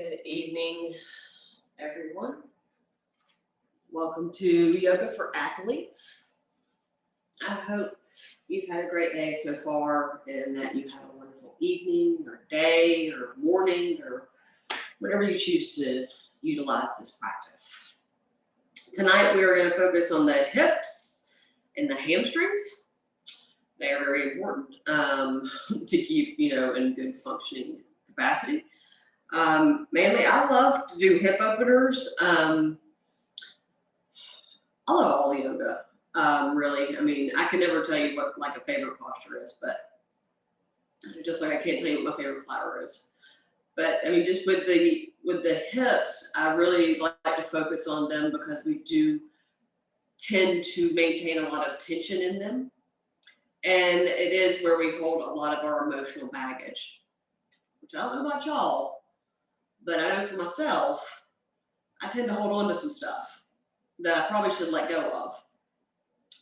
Good evening, everyone. Welcome to Yoga for Athletes. I hope you've had a great day so far and that you have a wonderful evening or day or morning or whatever you choose to utilize this practice. Tonight, we are going to focus on the hips and the hamstrings. They are very important to keep, in good functioning capacity. Mainly, I love to do hip openers. I love all yoga, really. I mean, I can never tell you what like a favorite posture is, but just like I can't tell you what my favorite flower is. But I mean, just with the hips, I really like to focus on them because we do tend to maintain a lot of tension in them, and it is where we hold a lot of our emotional baggage. Which I don't know about y'all, but I know for myself, I tend to hold on to some stuff that I probably should let go of.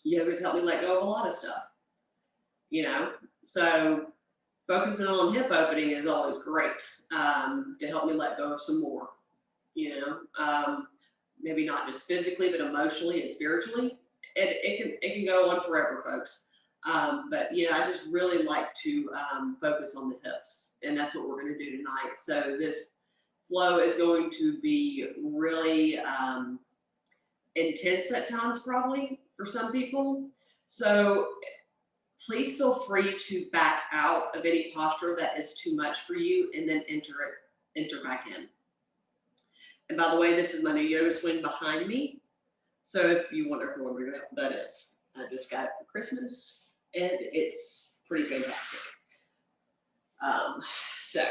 Yoga's helped me let go of a lot of stuff. So focusing on hip opening is always great to help me let go of some more, maybe not just physically, but emotionally and spiritually. It can go on forever, folks. But I just really like to focus on the hips, and that's what we're going to do tonight. So this flow is going to be really intense at times, probably for some people. So please feel free to back out of any posture that is too much for you, and then enter back in. And by the way, this is my new yoga swing behind me. So if you wonder what that is, I just got it for Christmas, and it's pretty fantastic. So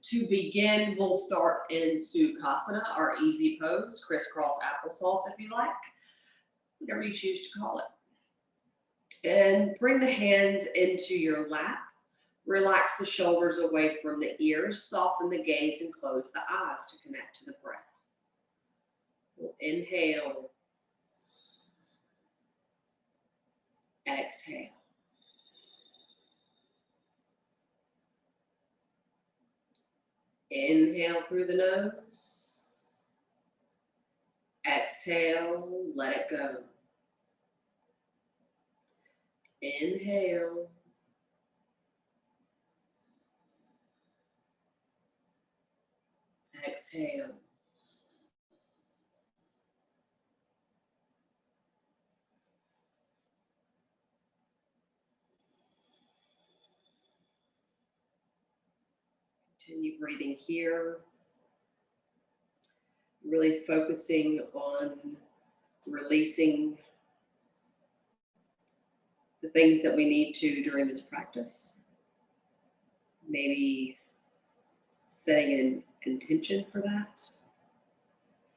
to begin, we'll start in Sukhasana, our easy pose, crisscross applesauce if you like, whatever you choose to call it. And bring the hands into your lap. Relax the shoulders away from the ears, soften the gaze, and close the eyes to connect to the breath. We'll inhale, exhale. Inhale through the nose. Exhale, let it go. Inhale. Exhale. Continue breathing here. Really focusing on releasing the things that we need to during this practice. Maybe setting an intention for that.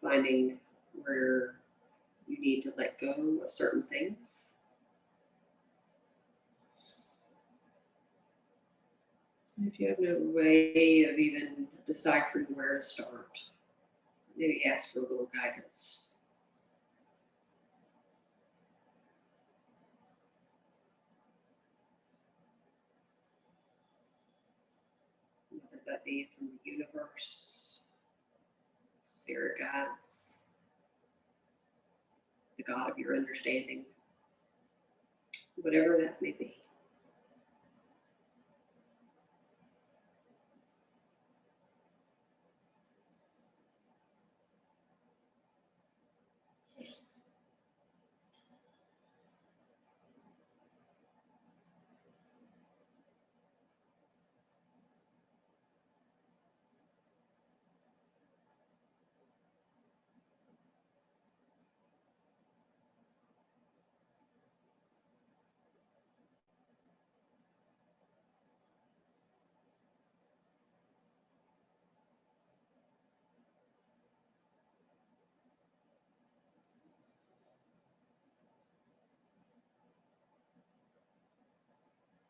Finding where you need to let go of certain things. If you have no way of even deciphering where to start, maybe ask for a little guidance. Whether that be from the universe, spirit guides, the God of your understanding, whatever that may be.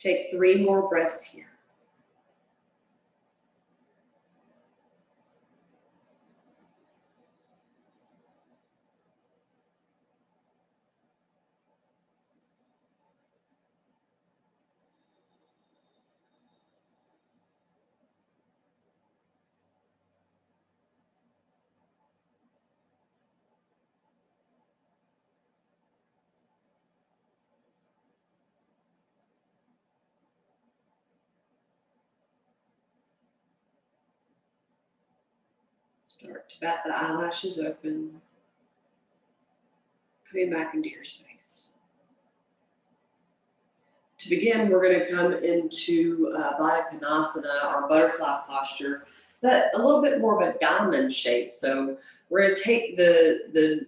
Take 3 more breaths here. Start to bat the eyelashes open, coming back into your space. To begin, we're going to come into Baddha Konasana, our butterfly posture, but a little bit more of a diamond shape. So we're going to take the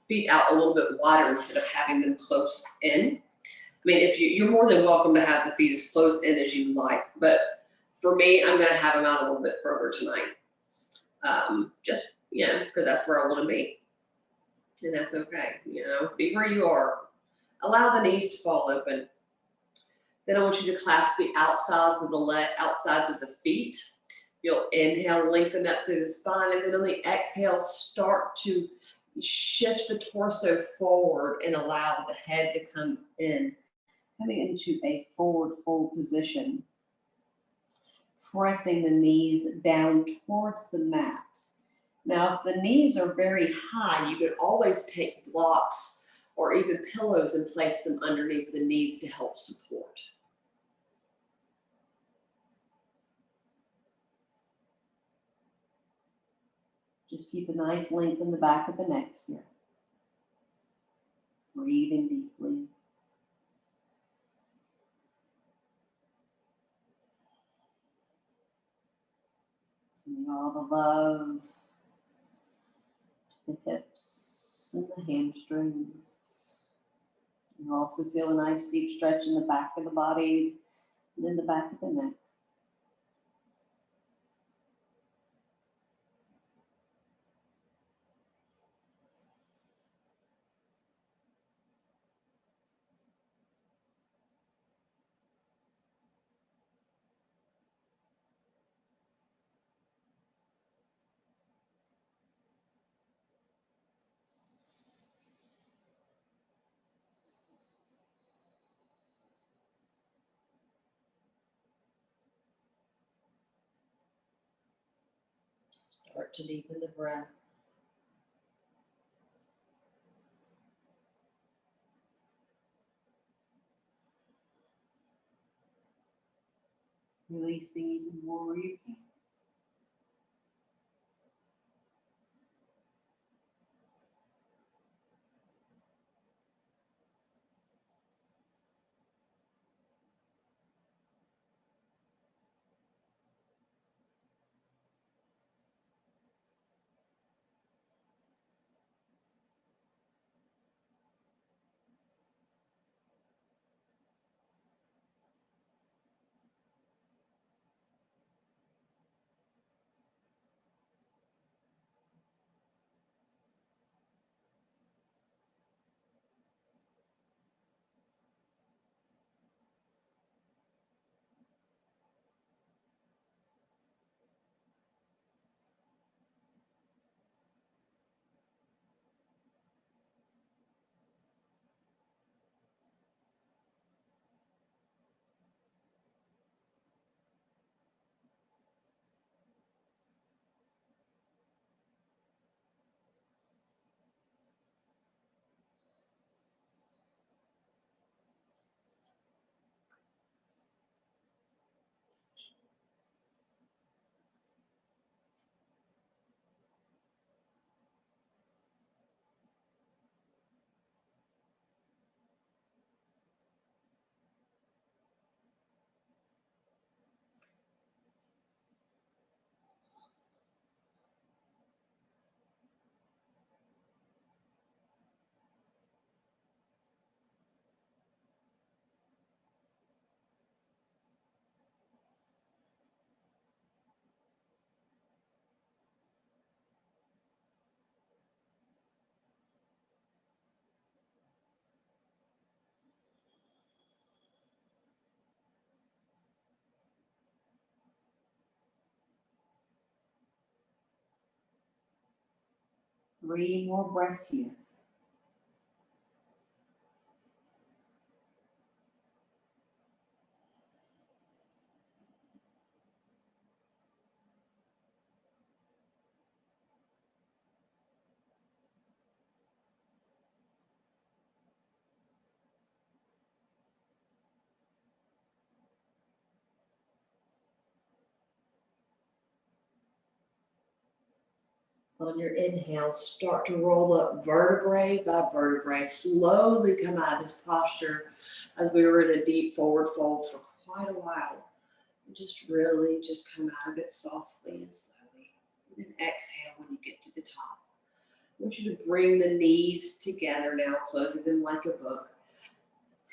feet out a little bit wider instead of having them close in. I mean, if you're more than welcome to have the feet as close in as you like, but for me, I'm going to have them out a little bit further tonight. Just, because that's where I want to be. And that's okay. Be where you are. Allow the knees to fall open. Then I want you to clasp the outsides of the feet. You'll inhale, lengthen up through the spine, and then on the exhale, start to shift the torso forward and allow the head to come in. Coming into a forward fold position. Pressing the knees down towards the mat. Now, if the knees are very high, you could always take blocks or even pillows and place them underneath the knees to help support. Just keep a nice length in the back of the neck here. Breathing deeply. Sending all the love to the hips and the hamstrings. You also feel a nice deep stretch in the back of the body and in the back of the neck. Start to deepen the breath. Releasing even more where you can. Three more breaths here. On your inhale, start to roll up vertebrae by vertebrae. Slowly come out of this posture as we were in a deep forward fold for quite a while. Just really just come out of it softly and slowly. And then exhale when you get to the top. I want you to bring the knees together now, closing them like a book.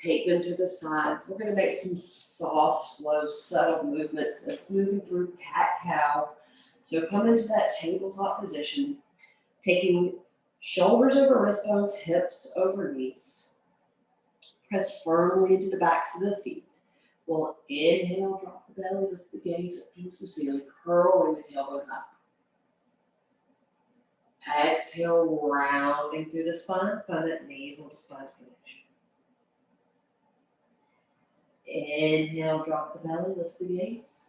Take them to the side. We're going to make some soft, slow, subtle movements of moving through cat-cow. So come into that tabletop position, taking shoulders over wrist bones, hips over knees. Press firmly into the backs of the feet. We'll inhale, drop the belly, lift the gaze up towards the ceiling, curling the tailbone up. Exhale, rounding through the spine, find that navel to spine connection. Inhale, drop the belly, lift the gaze.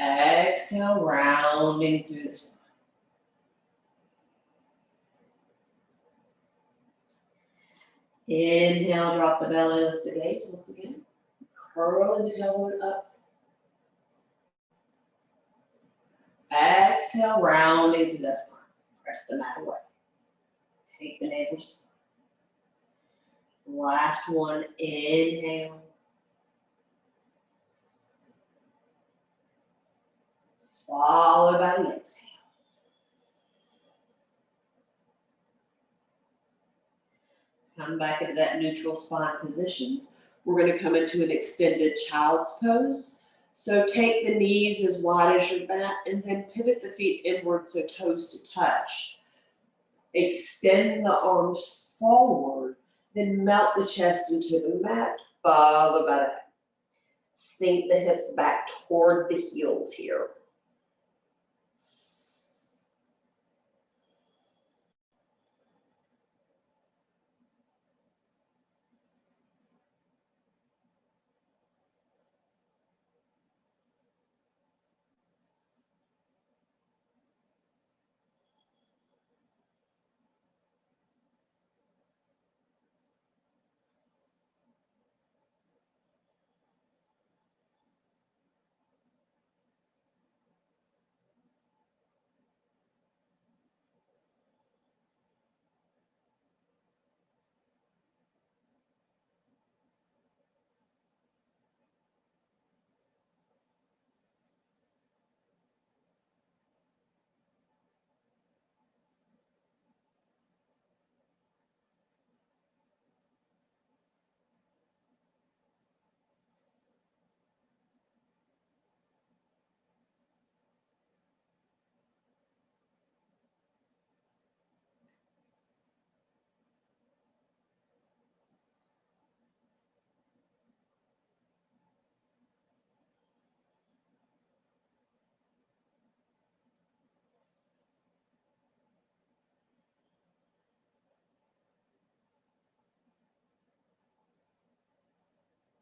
Exhale, rounding through the spine. Inhale, drop the belly, lift the gaze once again. Curling the tailbone up. Exhale, rounding to the spine. Press the mat away. Take the navel. Last one, inhale. Followed by the exhale. Come back into that neutral spine position. We're going to come into an extended child's pose. So take the knees as wide as your mat and then pivot the feet inward so toes to touch. Extend the arms forward, then melt the chest into the mat, followed by that. Sink the hips back towards the heels here.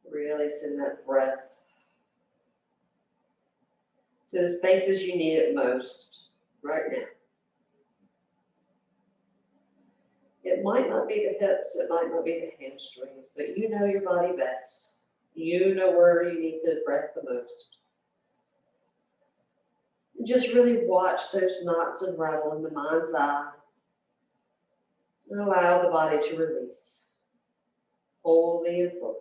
Really send that breath to the spaces you need it most right now. It might not be the hips, it might not be the hamstrings, but you know your body best. You know where you need the breath the most. Just really watch those knots unravel in the mind's eye. And allow the body to release wholly and fully.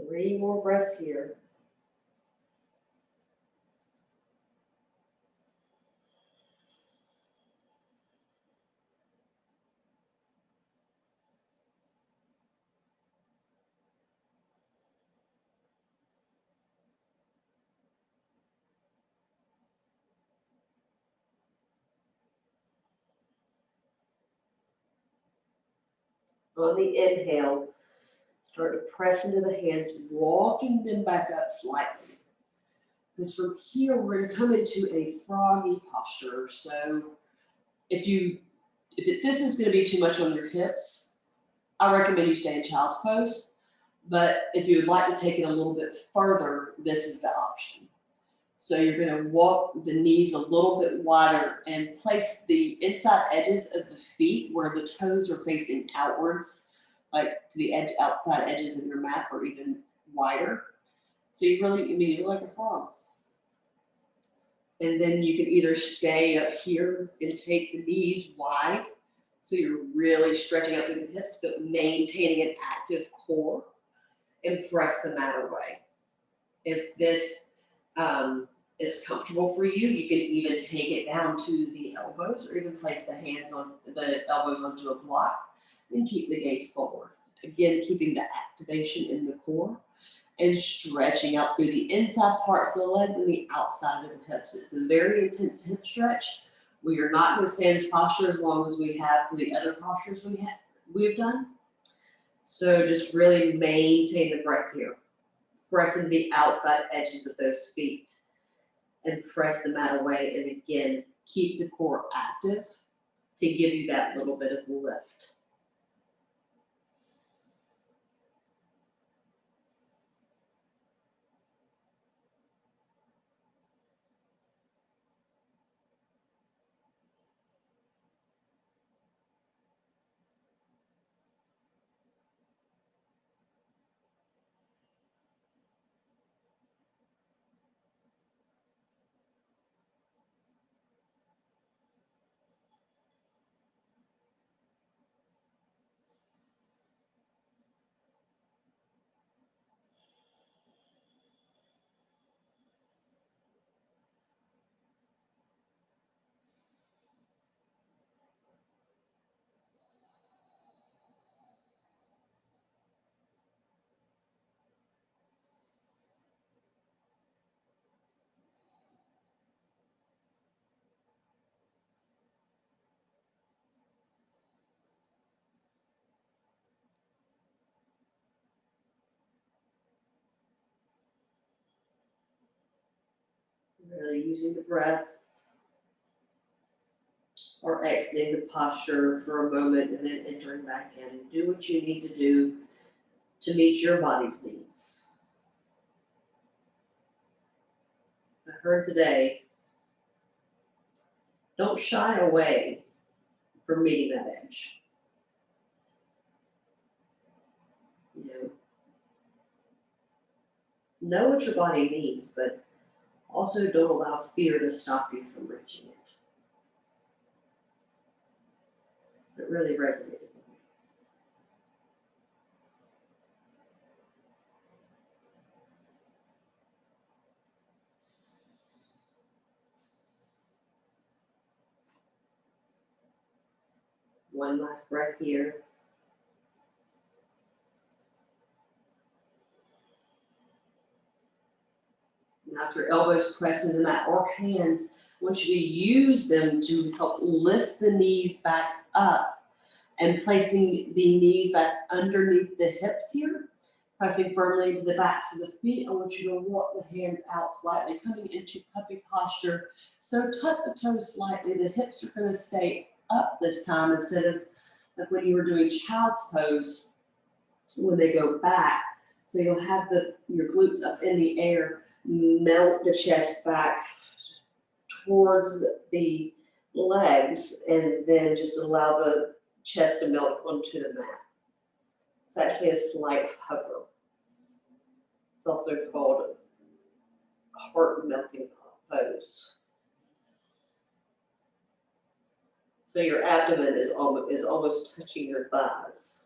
Three more breaths here. On the inhale, start to press into the hands, walking them back up slightly. Because from here, we're going to come into a froggy posture. So if this is going to be too much on your hips, I recommend you stay in child's pose. But if you would like to take it a little bit further, this is the option. So you're going to walk the knees a little bit wider and place the inside edges of the feet where the toes are facing outwards, like to the outside edges of your mat, or even wider. So you look like a frog. And then you can either stay up here and take the knees wide, so you're really stretching out through the hips, but maintaining an active core, and press the mat away. If this is comfortable for you, you can even take it down to the elbows, or even place the elbows onto a block and keep the gaze forward. Again, keeping the activation in the core and stretching out through the inside parts of the legs and the outside of the hips. It's a very intense hip stretch. We are not going to stay in this posture as long as we have for the other postures we've done. So just really maintain the breath here. Press into the outside edges of those feet and press the mat away. And again, keep the core active to give you that little bit of lift. Really using the breath, or exiting the posture for a moment and then entering back in. Do what you need to do to meet your body's needs. I heard today, don't shy away from meeting that edge. Know what your body needs, but also don't allow fear to stop you from reaching it. It really resonated with me. One last breath here. Now, if your elbows pressed into the mat or hands, I want you to use them to help lift the knees back up and placing the knees back underneath the hips here, pressing firmly into the backs of the feet. I want you to walk the hands out slightly, coming into puppy posture. So tuck the toes slightly. The hips are going to stay up this time instead of like when you were doing child's pose when they go back. So you'll have your glutes up in the air, melt the chest back towards the legs, and then just allow the chest to melt onto the mat. It's actually a slight hover. It's also called heart melting pose. So your abdomen is almost touching your thighs.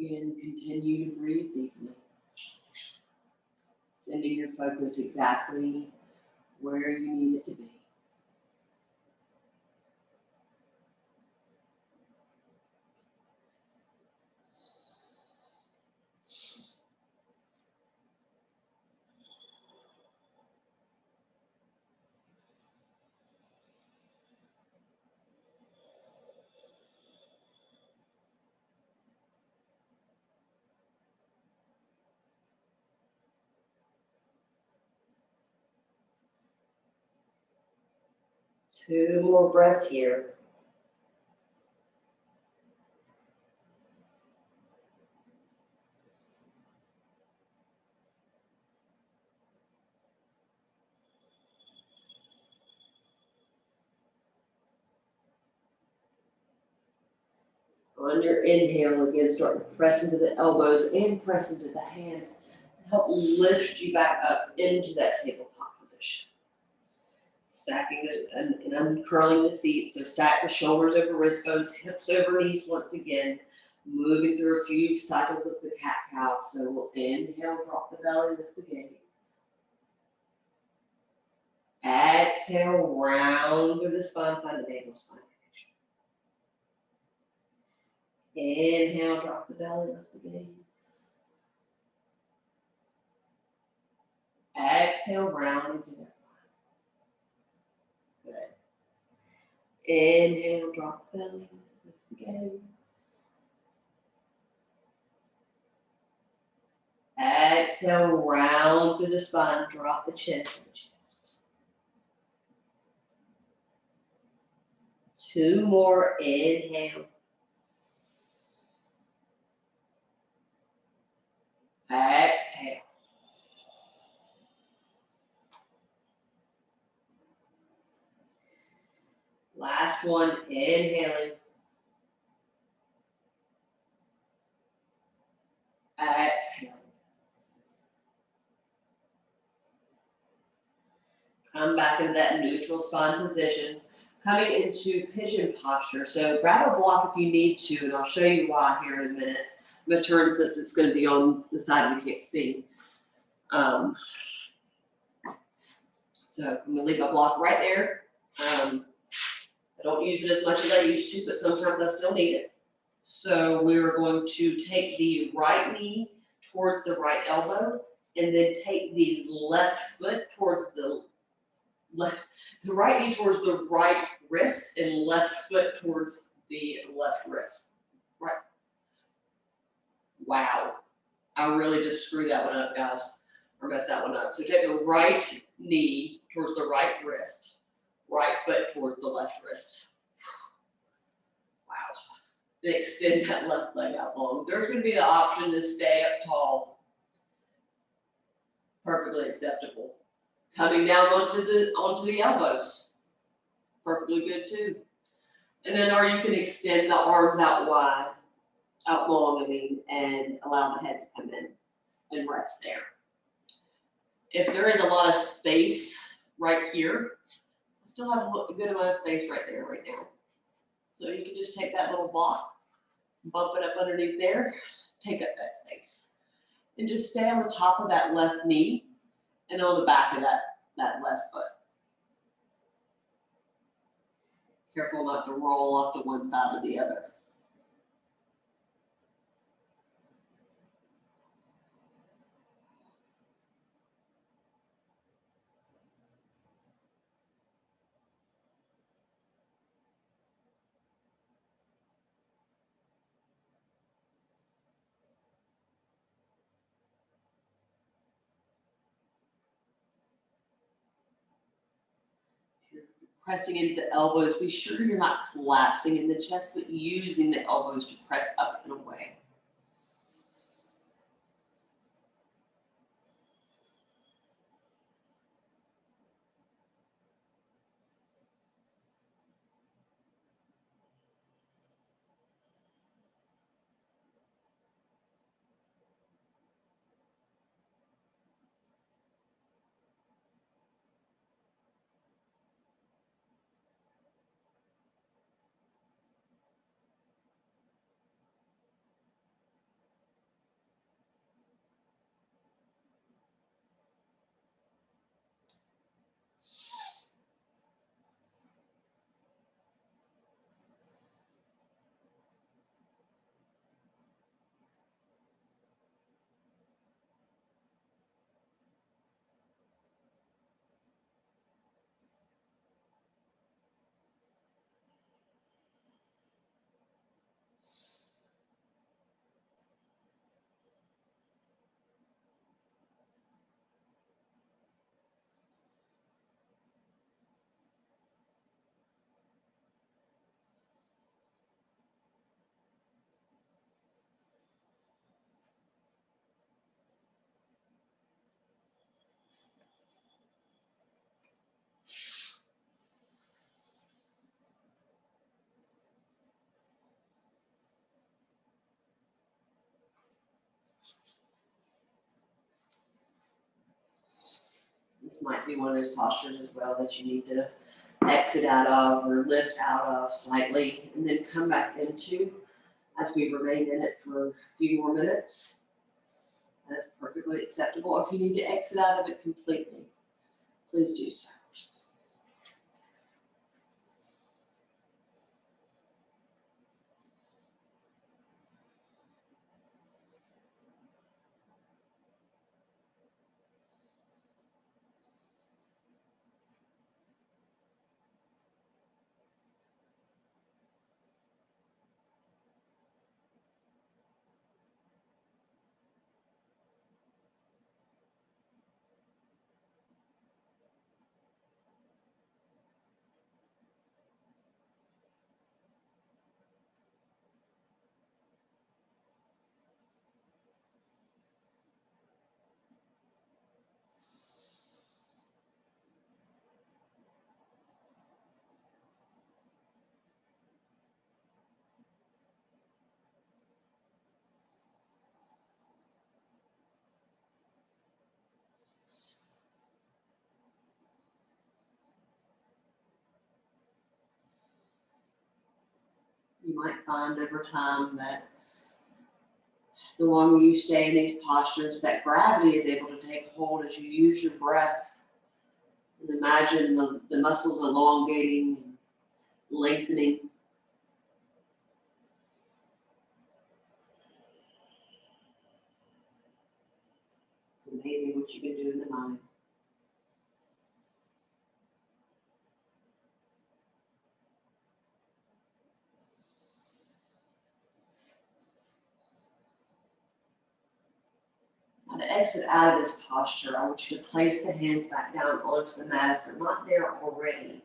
Again, continue to breathe deeply. Sending your focus exactly where you need it to be. Two more breaths here. On your inhale, again, start to press into the elbows and press into the hands. Help lift you back up into that tabletop position. Stacking it and uncurling the feet. So stack the shoulders over wrist bones, hips over knees once again. Moving through a few cycles of the cat-cow. So we'll inhale, drop the belly, lift the gaze. Exhale, round through the spine, find the navel spine connection. Inhale, drop the belly, lift the gaze. Exhale, round into the spine. Good. Inhale, drop the belly, lift the gaze. Exhale, round through the spine, drop the chin to the chest. Two more, inhale. Exhale. Last one, inhaling. Exhale. Come back into that neutral spine position. Coming into pigeon posture. So grab a block if you need to, and I'll show you why here in a minute. I'm going to turn since it's going to be on the side we can't see. So I'm going to leave my block right there. I don't use it as much as I used to, but sometimes I still need it. So we're going to take the right knee towards the right elbow, and then take the left foot towards the right knee towards the right wrist, and left foot towards the left wrist. Right. Wow. I really just screwed that one up, guys. Or messed that one up. So take the right knee towards the right wrist, right foot towards the left wrist. Wow. And extend that left leg out long. There's going to be the option to stay up tall. Perfectly acceptable. Coming down onto the elbows. Perfectly good too. And then, or you can extend the arms out wide, out long, and allow the head to come in and rest there. If there is a lot of space right here, I still have a good amount of space right there right now. So you can just take that little block, bump it up underneath there, take up that space. And just stay on the top of that left knee and on the back of that left foot. Careful not to roll off to one side or the other. Pressing into the elbows, be sure you're not collapsing in the chest, but using the elbows to press up and away. This might be one of those postures as well that you need to exit out of or lift out of slightly and then come back into as we remain in it for a few more minutes. That's perfectly acceptable. If you need to exit out of it completely, please do so. You might find over time that the longer you stay in these postures, that gravity is able to take hold as you use your breath. And imagine the muscles elongating and lengthening. It's amazing what you can do in the mind. Now to exit out of this posture, I want you to place the hands back down onto the mat if they're not there already.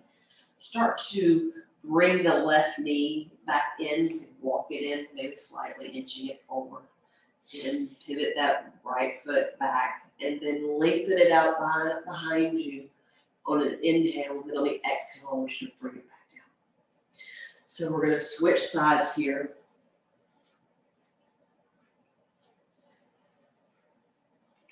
Start to bring the left knee back in, you can walk it in, maybe slightly inching it forward. And pivot that right foot back and then lengthen it out behind you on an inhale, and then on the exhale, I want you to bring it back down. So we're gonna switch sides here.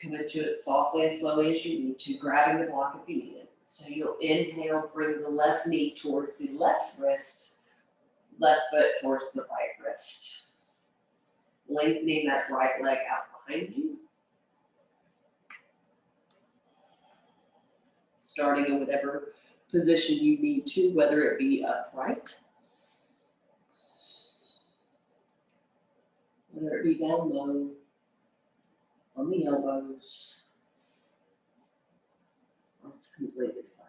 Come into it softly and slowly as you need to, grabbing the block if you need it. So you'll inhale, bring the left knee towards the left wrist, left foot towards the right wrist. Lengthening that right leg out behind you. Starting in whatever position you need to, whether it be upright, whether it be down low, on the elbows, or completely flat.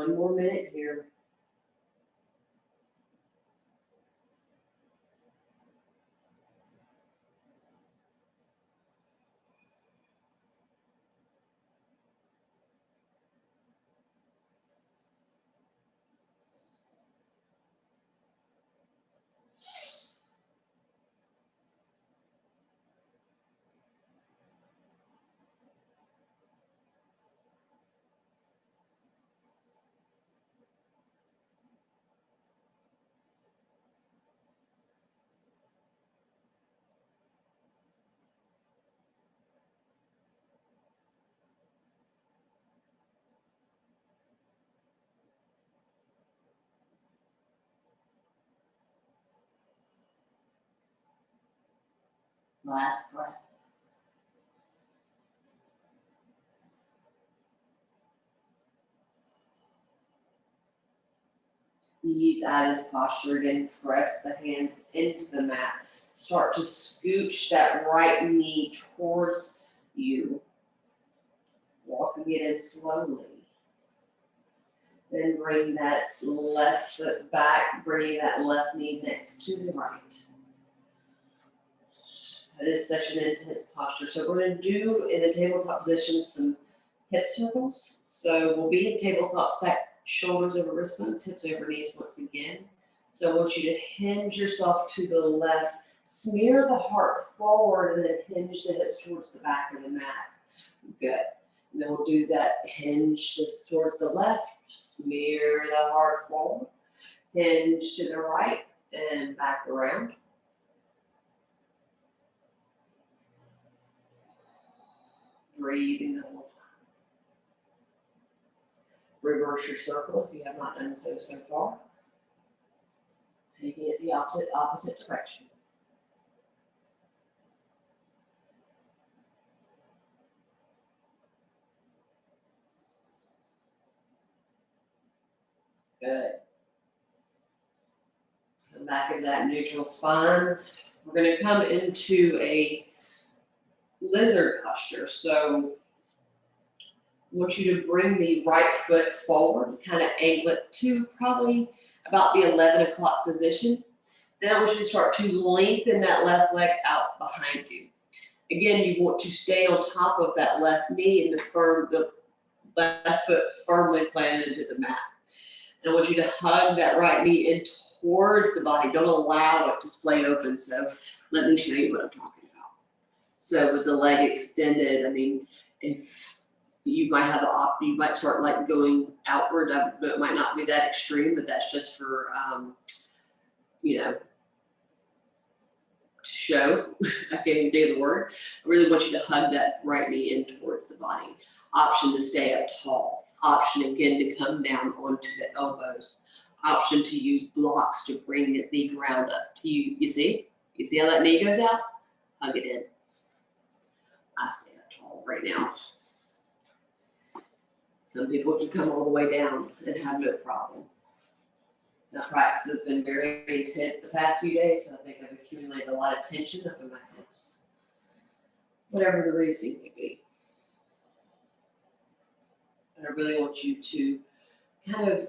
one more minute here. Last breath. Ease out of this posture again, press the hands into the mat. Start to scooch that right knee towards you. Walking it in slowly. Then bring that left foot back, bringing that left knee next to the right. That is such an intense posture. So we're going to do in the tabletop position some hip circles. So we'll be in tabletop stack, shoulders over wrist bones, hips over knees once again. So I want you to hinge yourself to the left, smear the heart forward, and then hinge the hips towards the back of the mat. Good. And then we'll do that hinge just towards the left, smear the heart forward, hinge to the right, and back around. Breathing the whole time. Reverse your circle if you have not done so far. Taking it the opposite direction. Good. Come back into that neutral spine. We're going to come into a lizard posture. So I want you to bring the right foot forward, kind of angle it to probably about the 11 o'clock position. Then I want you to start to lengthen that left leg out behind you. Again, you want to stay on top of that left knee and the left foot firmly planted into the mat. And I want you to hug that right knee in towards the body. Don't allow it to splay open. So let me show you what I'm talking about. So with the leg extended, I mean, if you might have you might start like going outward. It might not be that extreme, but that's just for, to show. I can't even do the word. I really want you to hug that right knee in towards the body. Option to stay up tall. Option again to come down onto the elbows. Option to use blocks to bring the ground up to you. You see? You see how that knee goes out? Hug it in. I stay up tall right now. Some people can come all the way down and have no problem. That practice has been very intense the past few days, so I think I've accumulated a lot of tension up in my hips. Whatever the reasoning may be. And I really want you to kind of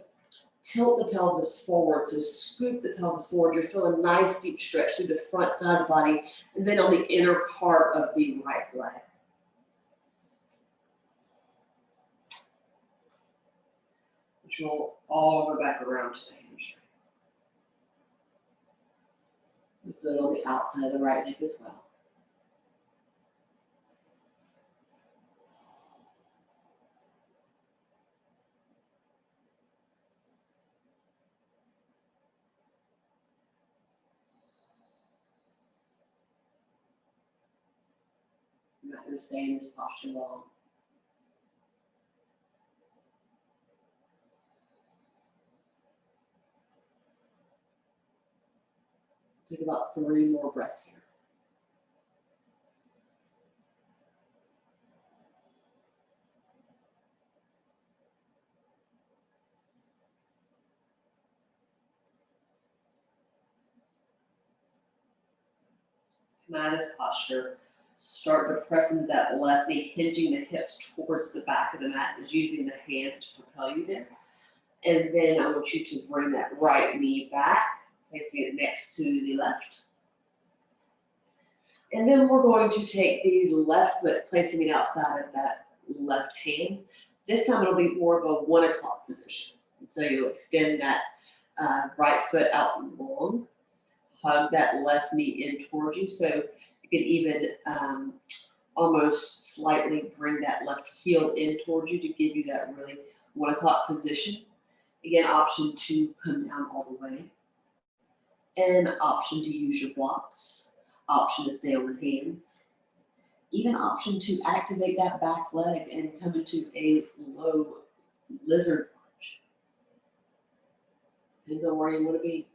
tilt the pelvis forward, so scoop the pelvis forward. You're feeling a nice deep stretch through the front side of the body, and then on the inner part of the right leg. Which will all go back around to the hamstring. You feel it on the outside of the right hip as well. I'm not going to stay in this posture long. Take about 3 more breaths here. Come out of this posture. Start to press into that left knee, hinging the hips towards the back of the mat, is using the hands to propel you there. And then I want you to bring that right knee back, placing it next to the left. And then we're going to take the left foot, placing it outside of that left hand. This time it'll be more of a 1 o'clock position. And so you'll extend that right foot out long, hug that left knee in towards you. So you can even almost slightly bring that left heel in towards you to give you that really 1 o'clock position. Again, option to come down all the way. And option to use your blocks. Option to stay on the hands. Even option to activate that back leg and come into a low lizard lunge. Depends on where you want to be.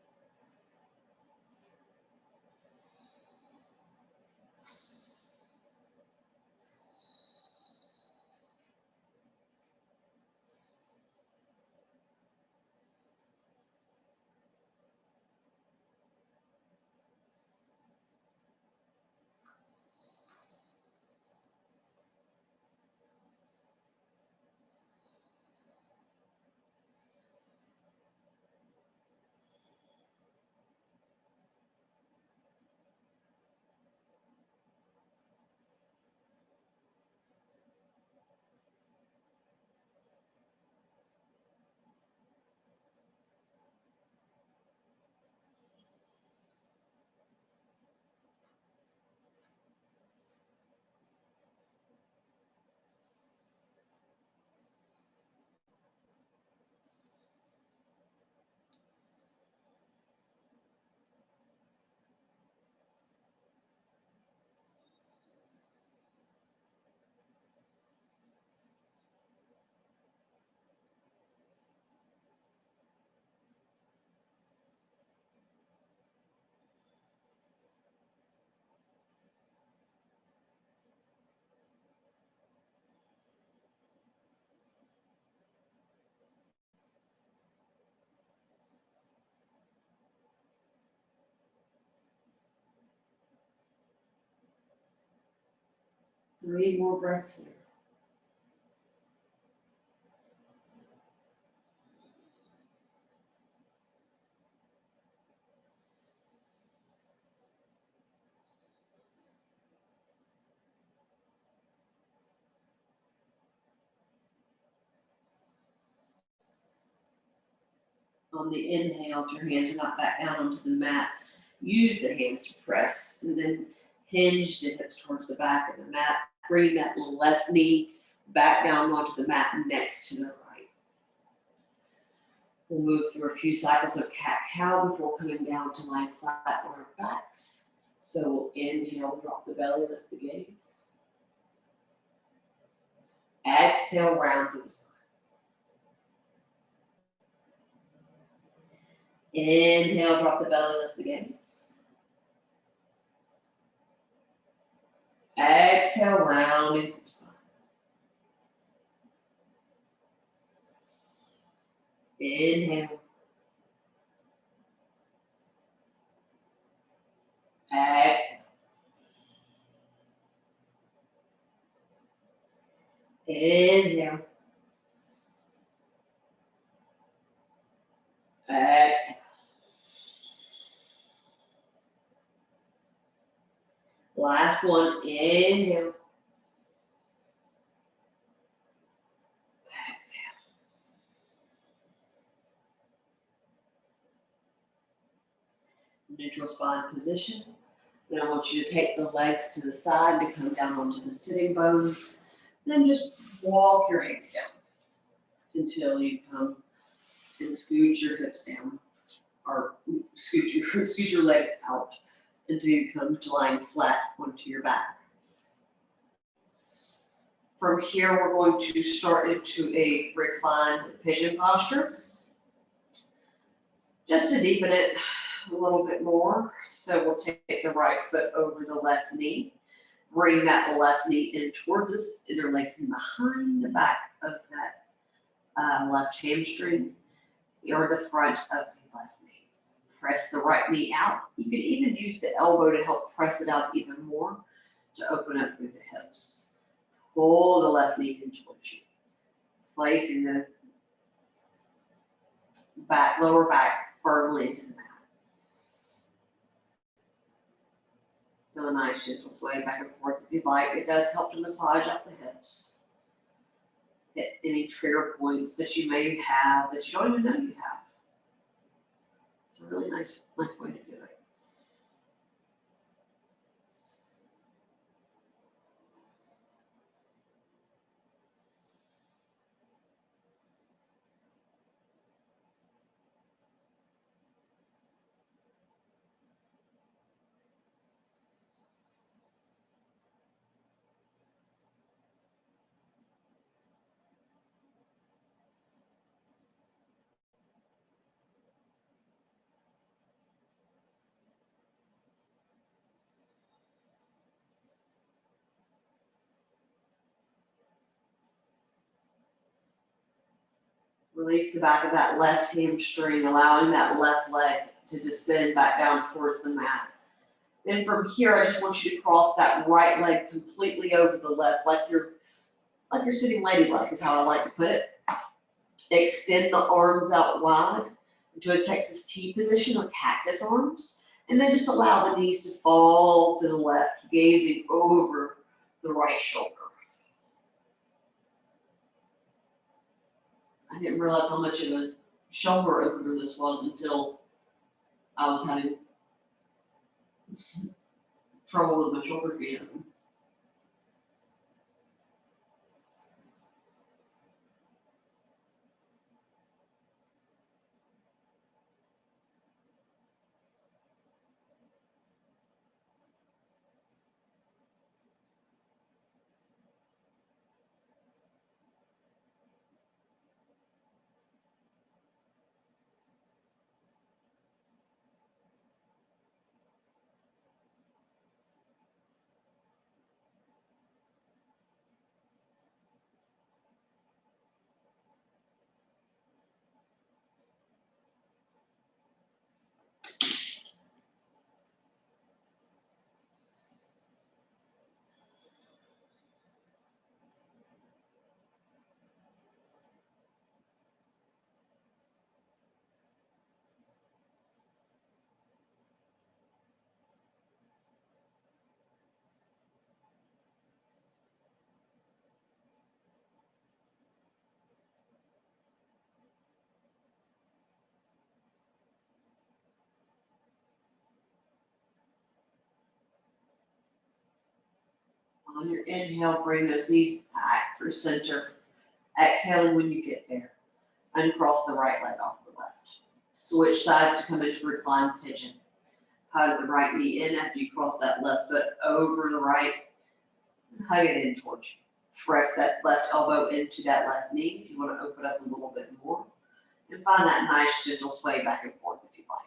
Three more breaths here. On the inhale, if your hands are not back down onto the mat, use the hands to press and then hinge the hips towards the back of the mat. Bring that left knee back down onto the mat next to the right. We'll move through a few cycles of cat-cow before coming down to lying flat on our backs. So we'll inhale, drop the belly, lift the gaze. Exhale, round to the spine. Inhale, drop the belly, lift the gaze. Exhale, round into the spine. Inhale. Exhale. Inhale. Exhale. Last one, inhale. Exhale. Neutral spine position. Then I want you to take the legs to the side to come down onto the sitting bones. Then just walk your hands down until you come and scoot your hips down, or scoot your legs out until you come to lying flat onto your back. From here, we're going to start into a reclined pigeon posture, just to deepen it a little bit more. So we'll take the right foot over the left knee, bring that left knee in towards us, interlacing behind the back of that left hamstring or the front of the left knee. Press the right knee out. You can even use the elbow to help press it out even more to open up through the hips. Pull the left knee in towards you, placing the back, lower back firmly into the mat. Feel a nice gentle sway back and forth if you'd like. It does help to massage out the hips. Hit any trigger points that you may have that you don't even know you have. It's a really nice way to do it. Release the back of that left hamstring, allowing that left leg to descend back down towards the mat. Then from here, I just want you to cross that right leg completely over the left, like you're sitting ladylike is how I like to put it. Extend the arms out wide into a Texas T position or cactus arms. And then just allow the knees to fall to the left, gazing over the right shoulder. I didn't realize how much of a shoulder opener this was until I was having trouble with my shoulder again. On your inhale, bring those knees back through center. Exhaling when you get there. Uncross the right leg off the left. Switch sides to come into reclined pigeon. Hug the right knee in after you cross that left foot over the right. And hug it in towards you. Press that left elbow into that left knee if you want to open up a little bit more. And find that nice gentle sway back and forth if you'd like.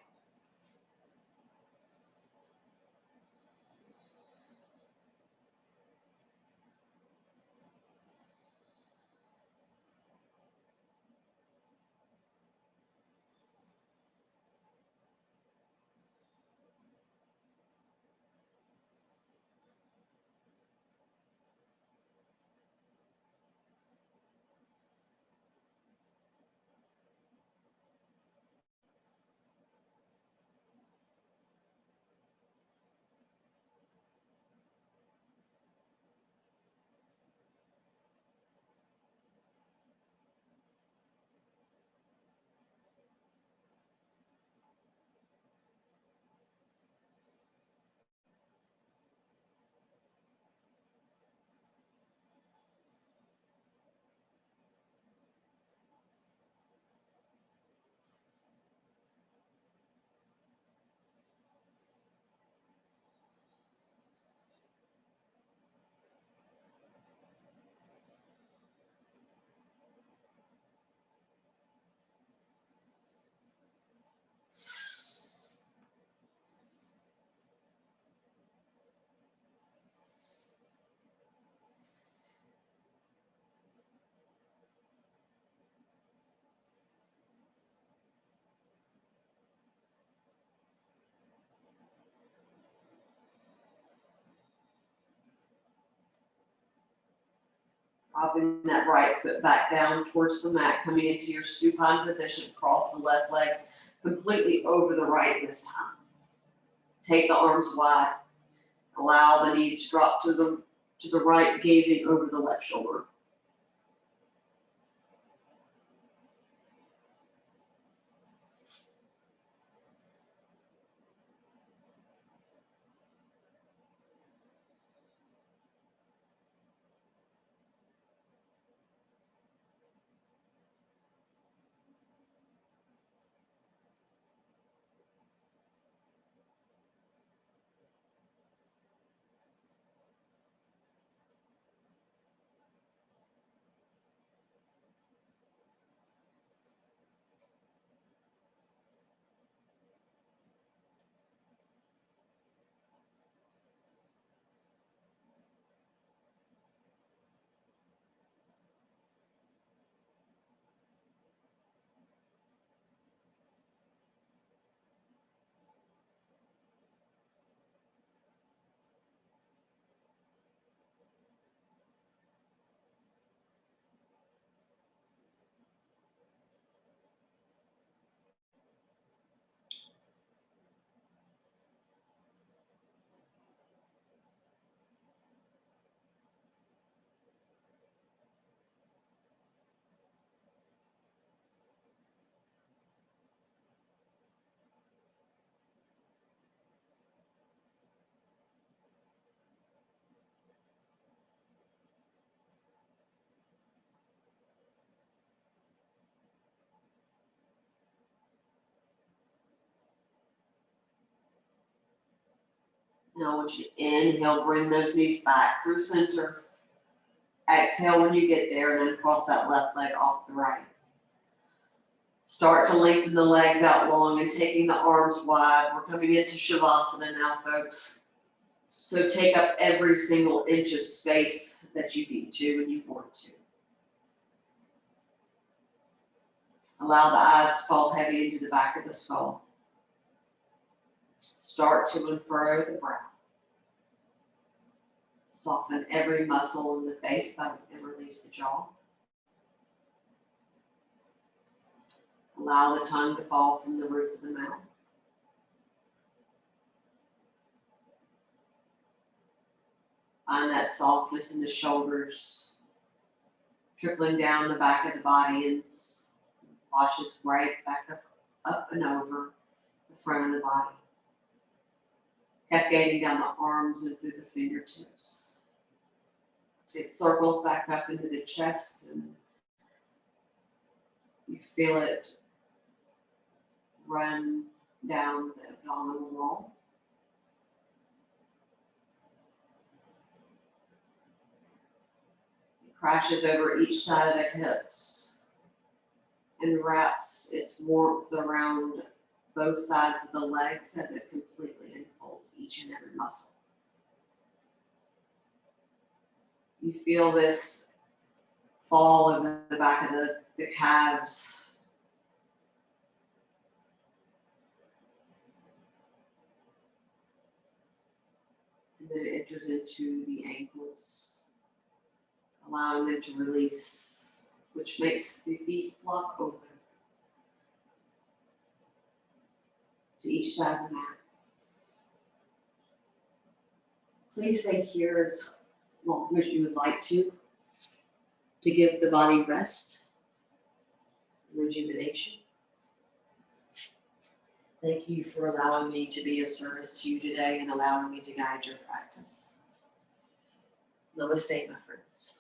Dropping that right foot back down towards the mat, coming into your supine position, cross the left leg completely over the right this time. Take the arms wide. Allow the knees to drop to the right, gazing over the left shoulder. Now I want you to inhale, bring those knees back through center. Exhale when you get there, and then cross that left leg off the right. Start to lengthen the legs out long and taking the arms wide. We're coming into Shavasana now, folks. So take up every single inch of space that you need to and you want to. Allow the eyes to fall heavy into the back of the skull. Start to and furrow the brow. Soften every muscle in the face and release the jaw. Allow the tongue to fall from the roof of the mouth. Find that softness in the shoulders, trickling down the back of the body and washes right back up and over the front of the body. Cascading down the arms and through the fingertips. It circles back up into the chest and you feel it run down the abdominal wall. It crashes over each side of the hips and wraps its warmth around both sides of the legs as it completely enfolds each and every muscle. You feel this fall in the back of the calves. And then it enters into the ankles, allowing them to release, which makes the feet flop open to each side of the mat. Please stay here as long as you would like to give the body rest, rejuvenation. Thank you for allowing me to be of service to you today and allowing me to guide your practice. Namaste, my friends.